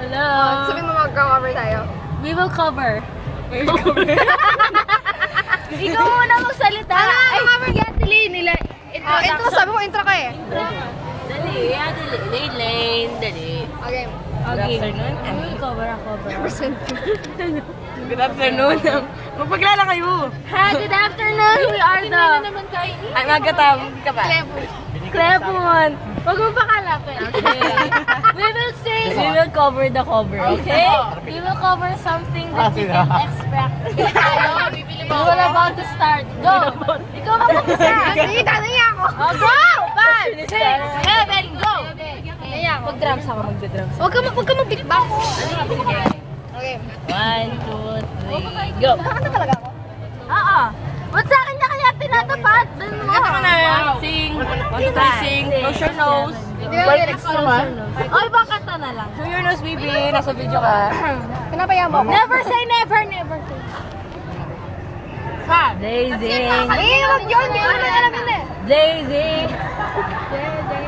Hello. Sabihin mo mag-cover tayo. We will cover. Ikaw muna magsalita. Ay, Yatili nila. Intro, sabi mo intro ka eh. Dali, dali. Okay. Good afternoon. We will cover. Good afternoon. Magpaglala kayo. Hi, good afternoon. We are the... Ay, magkatawag ka ba? Clepon. Huwag mo pakalapin. Okay. We will sing. We will cover the cover, okay? We will cover something that you can expect. We will about to start. Go! Ikaw mag-umpisa. Sige, tanongin ako. Oh, go! 5, 6, 7, go! Mag-drums ako, mag-drums. Huwag ka mag-beatbox. Okay. 1, 2, 3, go! Nakakanta talaga ako? Oo. Ba't sa akin niya kaya tinatapat? Doon mo. Kata ka na. Sing. Sing. Close your nose. Right next to naman. Oy, baka kanta na lang. Show your nose, baby. Nasa video ka. Pinapayaan mo ako? Never say never, never say. Daisy. Eh, wag yun. Hindi ko naman alam yun eh. Daisy.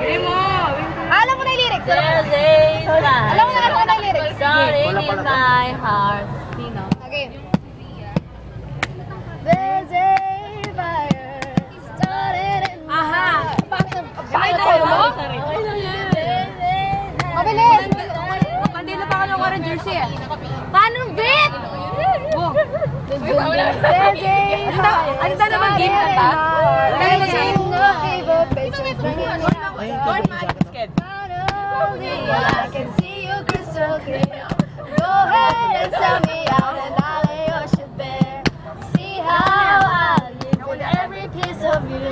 Gili mo. Alam mo na yung lyrics. Daisy. Alam mo na yung lyrics. Starting in my heart. Sino? Okay. There's a fire started in my heart. Bakit ako mo? Okay lang yan. Mabilis. Pandila pa ka ng orange jersey eh. Paano beat? There's a fire. Ano na naman game na ta? Ano naman game? I can see you crystal clear. Go ahead and sell me out and I'll lay your shit bare. See how I live with every piece of you.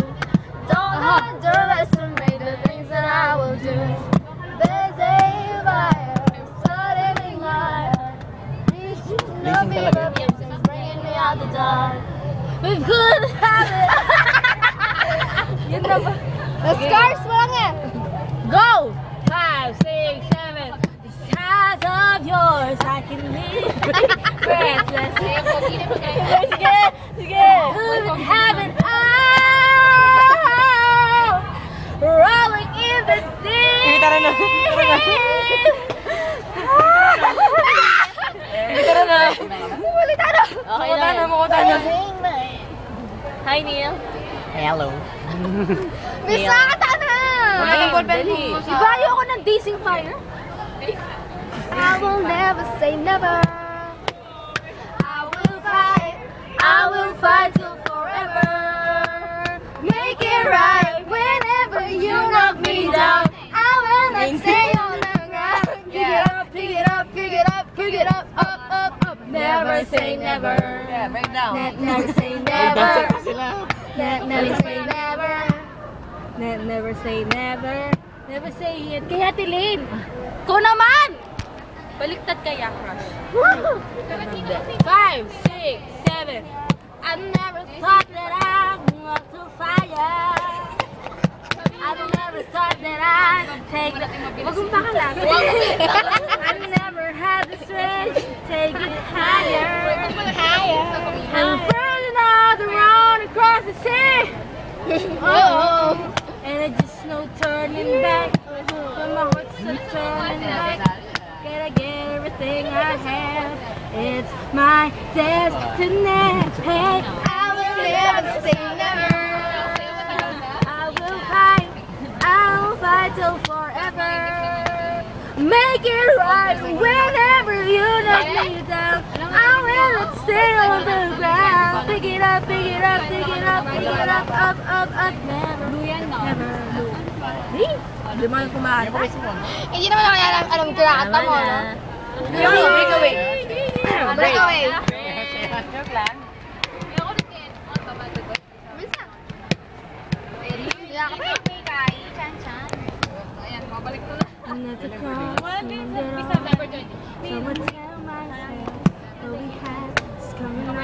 Don't underestimate the things that I will do. There's a fire started in my heart. Reaching up me, but it's bringing me out the dark. We could have it. Yun na ba? The scars mo lang eh. Go! 5, 6, 7. This eyes of yours, I can live breathless. Sige, sige. Could have it all. Rolling in the deep. Tara na. Tara na. Okay na. Mukuta na. Hi, Neil. Hello. Miss Nakata na! Dali. Iba ayoko ng Dazing Fire. I will never say never. I will fight till forever. Make it right whenever you knock me down. I will not stay on the ground. Pick it up, pick it up, pick it up, pick it up, up, up, up. Never say never. Yeah, break down. Never say never. Never say never. Never say never. Never say it. Kaya Tilin. Ko naman! Baliktad kaya, crush. 5, 6, 7. I never thought that I'd walk through fire. I never thought that I'd take the... Wag mong pakalapin. I never had the strength to take it higher. I'm burning all the road across the sea. Oh, and I just no turning back. When my heart's so turning back. Gotta get everything I have. It's my destiny. Hey, I will never say never. I will fight till forever. Make it right whenever you knock me down. I will not stay on the ground. Pick it up, pick it up, pick it up, pick it up, up, up, up. Never, never lose. Hindi mo yung kumanta. Hindi naman ako alam kinakanta mo, no? Break away. Break away. Your plan? Not to cross, someone tell myself what we had is coming on.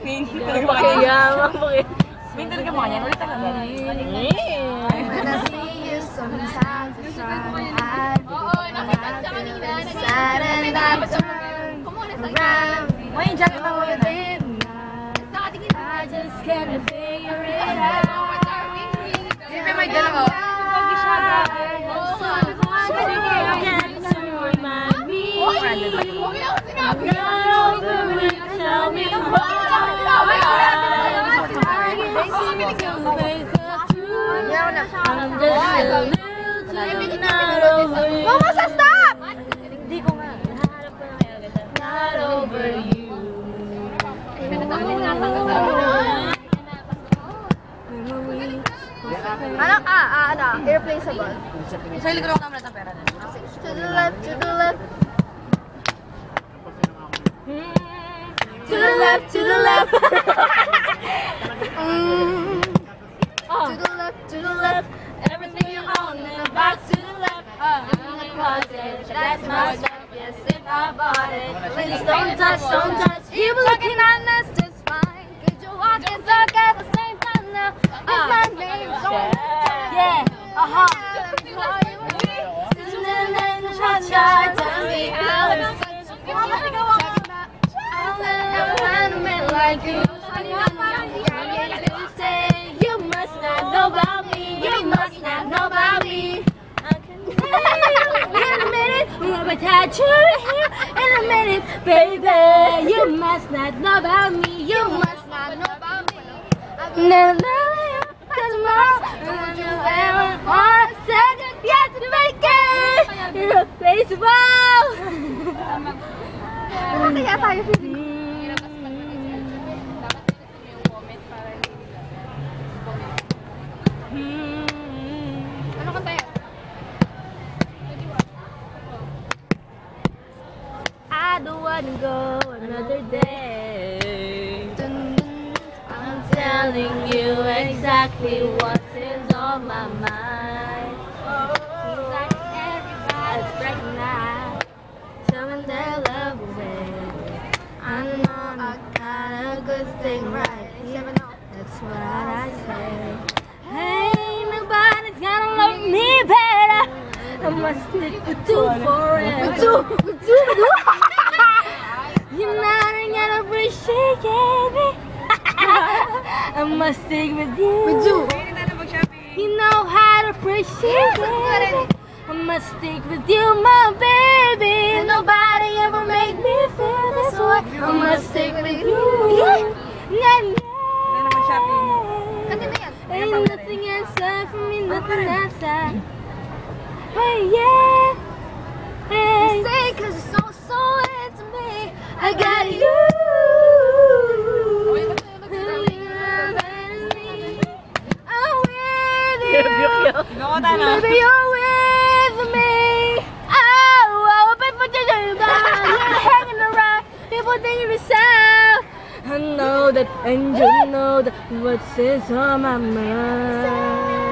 Min, talaga ba kayo? Bakit? Min, talaga ba kayo? Ulit talaga. When I see you sometimes I try to hide. Sad and I turn around. Uy, yung jacket mo yun eh. I just can't figure it out. Siyempre may dalawa. Someone to remind me over me, tell me why. I'm just a little too not over you. Bumusa, stop! Hindi ko nga. Nahanap ko na may agad. Not over you. Irreplaceable. Sa likod ako naman ng pera na. To the left, to the left. To the left, to the left. To the left, to the left. Everything you own in the box to the left. In the closet. That's my stuff. Yes, if I bought it. Please don't touch, don't touch. You were looking at us just fine. Could you walk and talk at the same time now? It's my name, so Yeah. Uh-huh. Tell me how it's such a I'll never find a man like you. You must not know about me. You must not know about me. In a minute, we have a tattoo here. In a minute, baby, you must not know about me. You must not know about me. never know you. Cause tomorrow, don't you ever want a second yet to make it irreplaceable. Kaya tayo Ano kanta yan? I don't wanna go another day. I'm telling you exactly what's on my mind. Seems like everybody's breaking out, showing their love away. I know I got a good thing right. That's what I say. Hey, nobody's gonna love me better. I must stick with you forever. With two. You're not gonna appreciate me. I must stick with you. You know how to appreciate me. I must stick with you, my baby. Nobody ever made me feel this way. I must stick with you. Yeah. Ain't nothing inside for me, nothing outside. Hey, yeah. Hey. You say 'cause you're so into me. I got you. I'm with you. Baby, you're with me. Oh, people think you're hanging around. People think you're sad. I know that, and you know that what's on my mind.